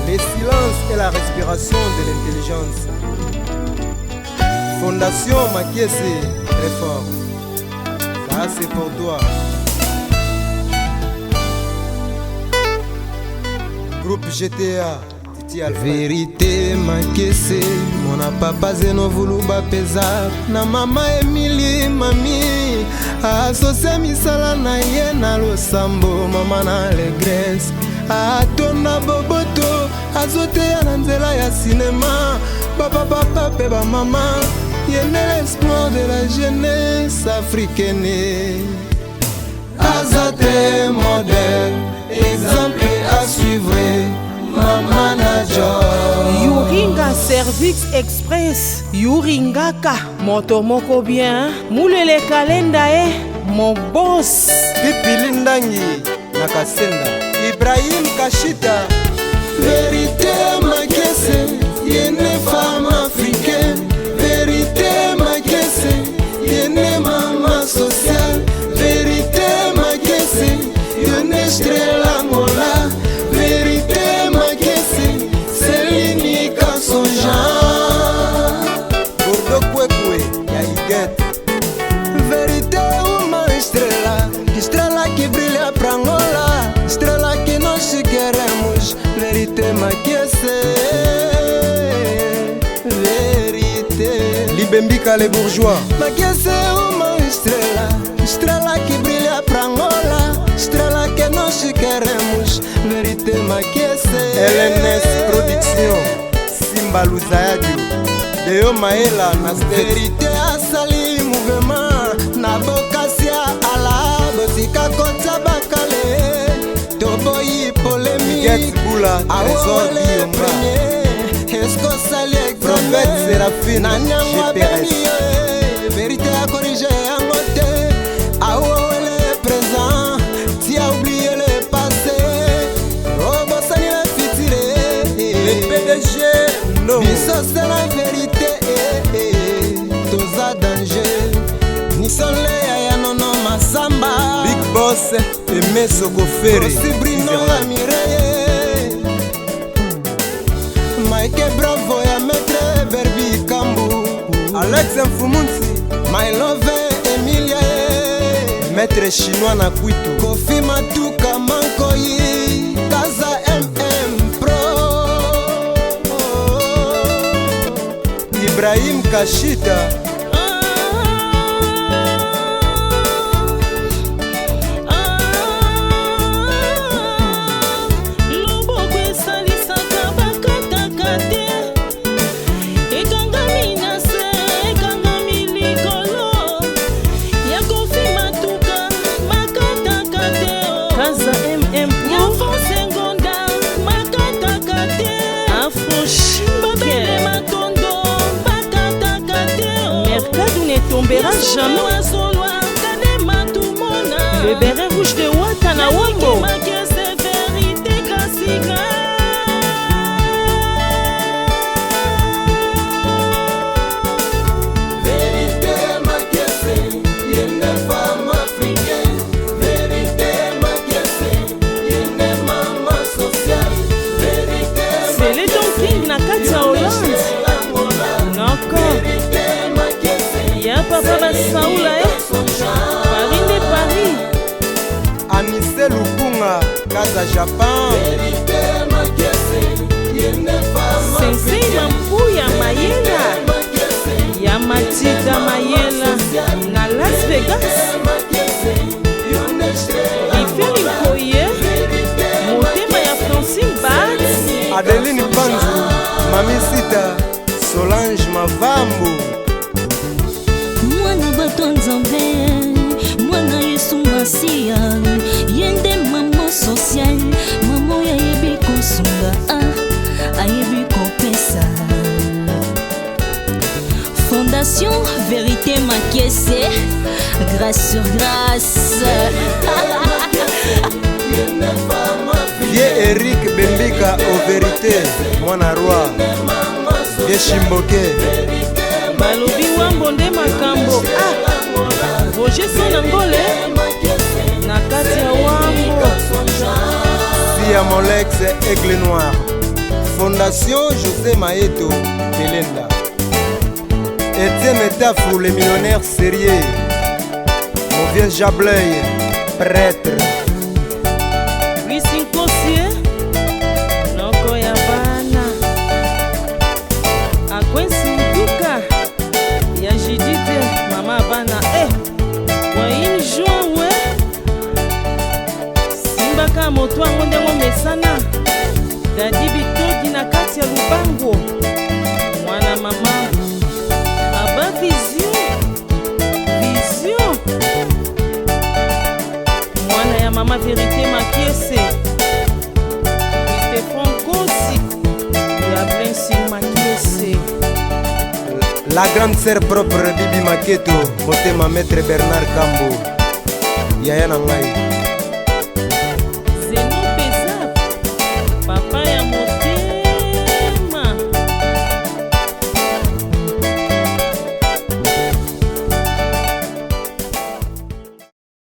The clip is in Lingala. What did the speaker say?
Le silence est la respiration de l'intelligence. Fondation Makiese, très fort. Ça c'est pour toi. Groupe GTA. Vérité Makiese, mona papa zeno vuluba peza na mama Emily mami asose misala na ye na losambo mama na legresse atona boboto azoteya na nzela ya sinema papa pe ba mama yene l'espoir de la jeunesse africaine azate modèle exemple à suivre. Yuringa Service Express Yuringaka moto moko bien mulele kalenda mon boss Pipilindangi Nakasenda Ibrahim Kashita Vérité Makiese yene femme africaine Vérité Makiese yene mama sociale Vérité Makiese yene strela mola Vérité Vérité uma estrela, estrela que brilha pra Angola, estrela que nós queremos. Vérité Makiese, vérité. Libembika les bourgeois. Makiese uma estrela, estrela que brilha pra Angola, estrela que nós queremos. Vérité Makiese. LNS Production, Simba Luzayadio. Deo Maela na vérité asali mouvement na bokasia ala botika kota bakale toboyi polémique bula trésor biomba esko sali prophète Séraphine na nyangwa beni vérité a corrigé angote awole présent tu as oublié le passé robo sani le futur le PDG non ça c'est la vérité. Toza danger Nisole ya nono masamba Big Boss Aimé Sokofere Sibrino la mireye Mike Bravo ya Maître Verbi Kambu Alex Mfumunsi My Love Emilia Maître Chinois na Kwitu Kofi Matuka Mankoyi Kaza Ibrahim Kashita loboko esalisaka bakataka te ekangami na se ekangami likolo ya Kofi Matuka makataka te Kaza MM ya Fonse Ngonda makataka te Babele Matondo Mercado ne tombera jamais. Le béret rouge de Ouattana Wambo. C'est les Don King na Katia Hollande. Ya papa Basaoula Paris de Paris Anissé Lukunga Kaza Japan Sensei Mampuya Mayela Ya Matida Mayela na Las Vegas Ifeli Koye Motema ya Francine Bat Adeline Panzu Mami Sita Solange Mavambo Mwana bato nzambe mwana Yesu Masia yende mama social mama yayebi kosunga ayebi kopesa Fondation Vérité Makiese grâce sur grâce Vieux Eric Bembika au vérité mwana roi Vieux Shimboke Balobi Wambo nde makambo Roger Sonangole na kati ya Wambo Sia Molex Aigle Noir Fondation José Maeto Belenda. Etienne Tafou, le millionnaire sérieux. Mon vieux Jableuil, prêtre. Wisinkosie noko ya bana akwensi duka ya Judith mama bana waini juin we simbaka moto ango ndengo mesana dadi bitodi na kati ya lubango mwana mama aba vision mwana ya mama Vérité Makiese Stéphane Kosi ya Blessing Makiese La grande sœur propre Bibi Maketo, Motema Maître Bernard Kambo, Yaya Nangai.